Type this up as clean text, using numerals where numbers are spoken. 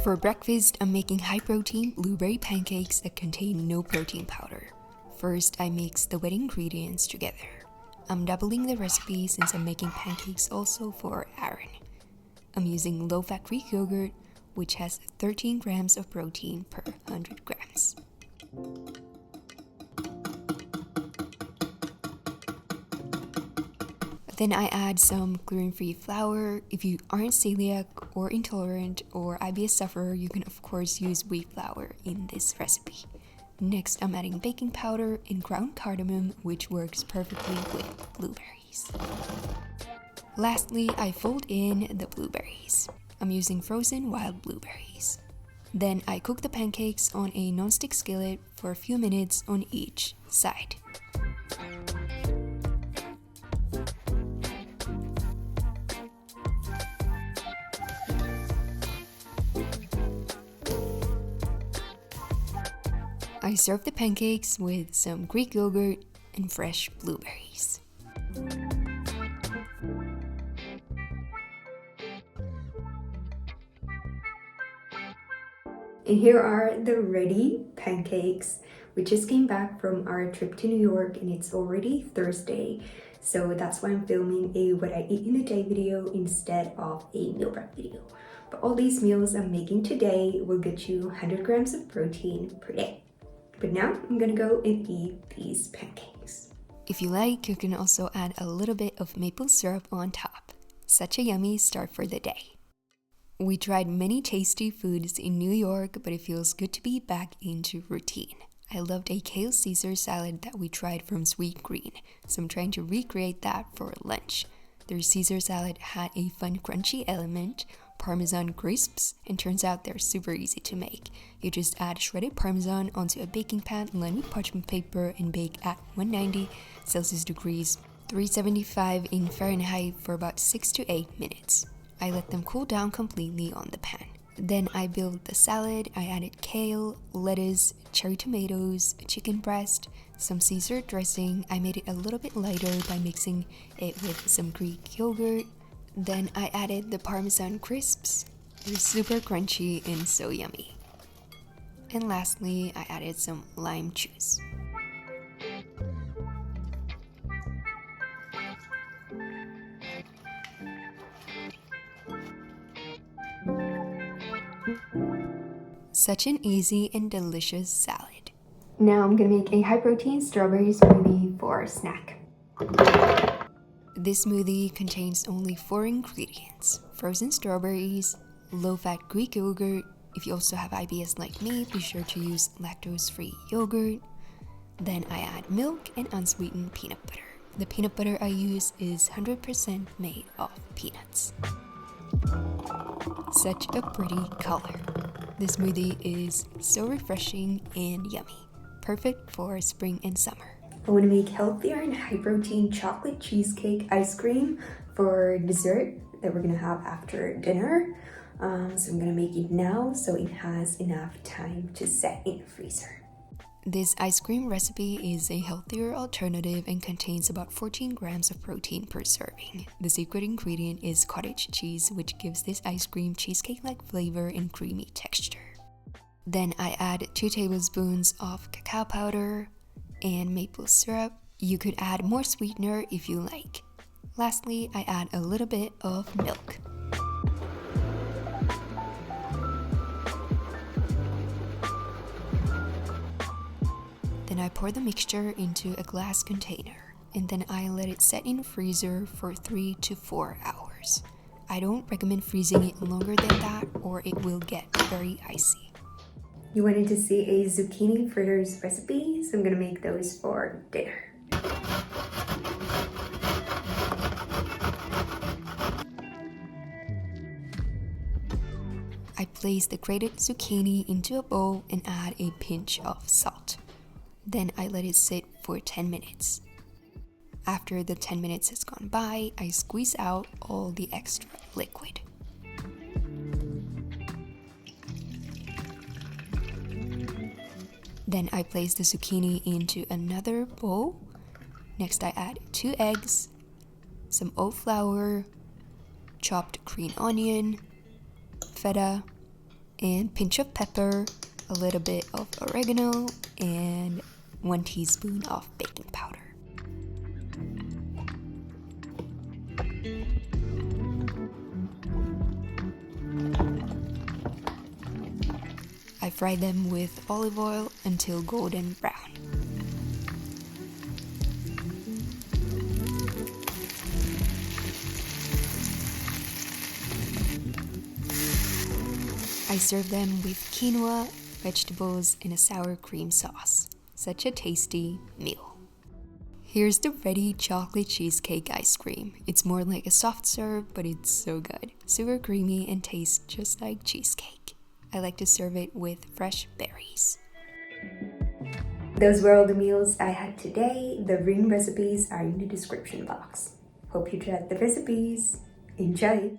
For breakfast, I'm making high-protein blueberry pancakes that contain no protein powder. First, I mix the wet ingredients together. I'm doubling the recipe since I'm making pancakes also for Aaron. I'm using low-fat Greek yogurt, which has 13 grams of protein per 100 grams. Then I add some gluten-free flour. If you aren't celiac or intolerant or IBS sufferer, you can of course use wheat flour in this recipe. Next, I'm adding baking powder and ground cardamom, which works perfectly with blueberries. Lastly, I fold in the blueberries. I'm using frozen wild blueberries. Then I cook the pancakes on a non-stick skillet for a few minutes on each side. I serve the pancakes with some Greek yogurt and fresh blueberries. And here are the ready pancakes. We just came back from our trip to New York and it's already Thursday. So that's why I'm filming a what I eat in a day video instead of a meal prep video. But all these meals I'm making today will get you 100 grams of protein per day. But now I'm gonna go and eat these pancakes. If you like, you can also add a little bit of maple syrup on top. Such a yummy start for the day. We tried many tasty foods in New York, but it feels good to be back into routine. I loved a kale Caesar salad that we tried from Sweet Green, so I'm trying to recreate that for lunch. Their Caesar salad had a fun crunchy element, Parmesan crisps, and turns out they're super easy to make. You just add shredded Parmesan onto a baking pan lined with parchment paper and bake at 190 Celsius degrees, 375 in Fahrenheit for about 6 to 8 minutes. I let them cool down completely on the pan. Then I built the salad. I added kale, lettuce, cherry tomatoes, chicken breast, some Caesar dressing. I made it a little bit lighter by mixing it with some Greek yogurt. Then I added the Parmesan crisps. They're super crunchy and so yummy. And lastly, I added some lime juice. Such an easy and delicious salad. Now I'm gonna make a high-protein strawberry smoothie for a snack. This smoothie contains only 4 ingredients: frozen strawberries, low-fat Greek yogurt. If you also have IBS like me, be sure to use lactose-free yogurt. Then I add milk and unsweetened peanut butter. The peanut butter I use is 100% made of peanuts. Such a pretty color. This smoothie is so refreshing and yummy. Perfect for spring and summer. I want to make healthier and high-protein chocolate cheesecake ice cream for dessert that we're gonna have after dinner. So I'm gonna make it now so it has enough time to set in the freezer. This ice cream recipe is a healthier alternative and contains about 14 grams of protein per serving. The secret ingredient is cottage cheese, which gives this ice cream cheesecake-like flavor and creamy texture. Then I add 2 tablespoons of cacao powder and maple syrup. You could add more sweetener if you like. Lastly, I add a little bit of milk. Then I pour the mixture into a glass container, and then I let it set in the freezer for 3 to 4 hours. I don't recommend freezing it longer than that or it will get very icy. You wanted to see a zucchini fritters recipe, so I'm gonna make those for dinner. I place the grated zucchini into a bowl and add a pinch of salt. Then I let it sit for 10 minutes. After the 10 minutes has gone by, I squeeze out all the extra liquid. Then I place the zucchini into another bowl Next I add 2 eggs, some oat flour, chopped green onion, feta, and pinch of pepper, a little bit of oregano, and 1 teaspoon of baking powder. I fry them with olive oil until golden brown. I serve them with quinoa, vegetables, and a sour cream sauce. Such a tasty meal. Here's the ready chocolate cheesecake ice cream. It's more like a soft serve, but it's so good. Super creamy and tastes just like cheesecake. I like to serve it with fresh berries. Those were all the meals I had today. The written recipes are in the description box. Hope you tried the recipes. Enjoy!